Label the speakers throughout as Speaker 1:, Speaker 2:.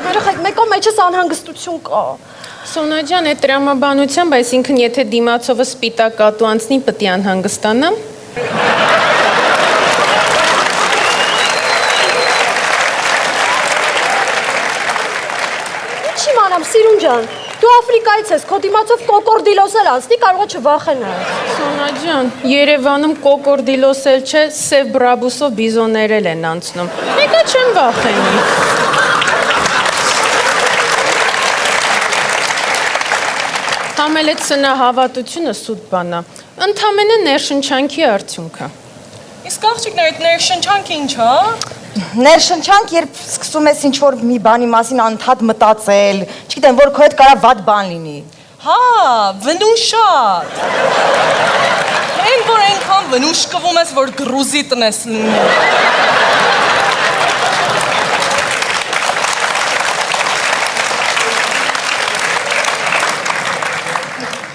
Speaker 1: Երեխեք, մեկո մեջս անհանգստություն կա։
Speaker 2: Սոնա ջան, այդ տրամաբանությամբ, այսինքն եթե դիմացովը սպիտակ կատու անցնի, պիտի անհանգստանամ։
Speaker 1: Ինչ իմանամ, Սիրուն ջան, դու Աֆրիկայից ես, քո դիմացով կոկորդիլոս էլ անցնի, կարող է չվախենաս։
Speaker 2: Սոնա ջան, Երևանում կոկորդիլոս էլ չէ, սև բրաբուսով բիզոներել են անցնում։ Եկա չեմ վախենի։ Համել այդ սնահավատությունը սուտ բանա, ընդամենը ներշնչանքի արդյունքը։
Speaker 3: Իսկ աղջիկներ, այդ ներշնչանքը ինչ է?
Speaker 4: Ներշնչանք, երբ սկսում ես ինչ-որ մի բանի մասին անընդհատ մտածել, չգիտեմ, որ քո հետ կարա վատ բան լինի։
Speaker 3: Հա, վնուշատ։ Էն որ այնքան վնուշ կվում ես, որ գրուզի տնես լինի։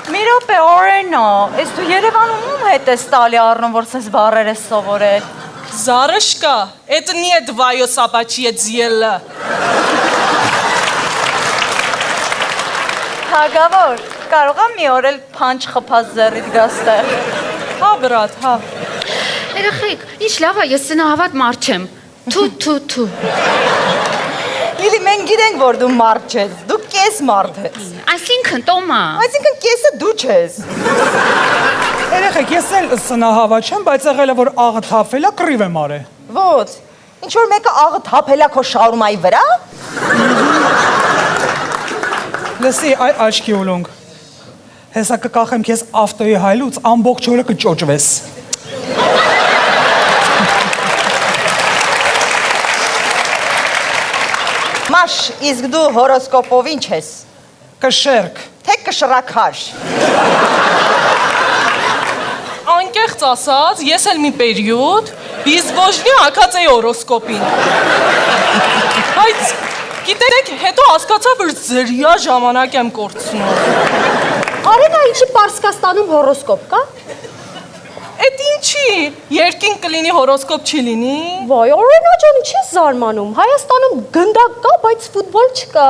Speaker 4: Միրոպե, օրենո, ես դու Երևանում ում հետ ես տալի առնում, որ սես բառեր ես սովորել։
Speaker 3: Զարышկա, это не твое собачье дело։
Speaker 4: Հագավոր, կարող եմ մի օր էլ փանջ խփած ձեռիդ գաստեղ։
Speaker 3: Հա, բրատ, հա։
Speaker 5: Երեխեք, ինչ լավ է, ես սնահավատ մարդ չեմ։ Թու։
Speaker 4: Լիլի, մենք գիտենք, որ դու մարդ չես, դու կես մարդ ես։
Speaker 5: Այսինքն, Տոմա։
Speaker 4: Այսինքն կեսը դու չես։
Speaker 6: Երեխեք, ես էլ սնահավատ չեմ, բայց եղել է, որ աղը թափվելա, կռիվ եմ արել։
Speaker 4: Ո՞ց։ Ինչ որ մեկը աղը թափելա քո շաուրմայի վրա։
Speaker 6: Լսի, այ աչքի ուլունգ։ Հեսա կկախեմ քեզ ավտոյի հայլուց, ամբողջ օրը կճոճվես։
Speaker 4: Մաշ, իսկ դու հորոսկոպով ինչ ես։
Speaker 6: Կշերք։
Speaker 4: Թե կշռաքար։
Speaker 3: Անկեղծ ասած, ես էլ մի պերիոդ բիզբոժնի ակած էի օրոսկոպին։ Բայց գիտեք, հետո հասկացա, որ զրյա ժամանակ եմ կորցնում։
Speaker 1: Արենա, ինչի Պարսկաստանում հորոսկոպ կա։
Speaker 3: Էդ ինչի, երկին կլինի հորոսկոպ չի լինի։
Speaker 1: Վայ, Արենա ջան, ինչ ես զարմանում։ Հայաստանում գնդակ կա, բայց ֆուտբոլ չկա։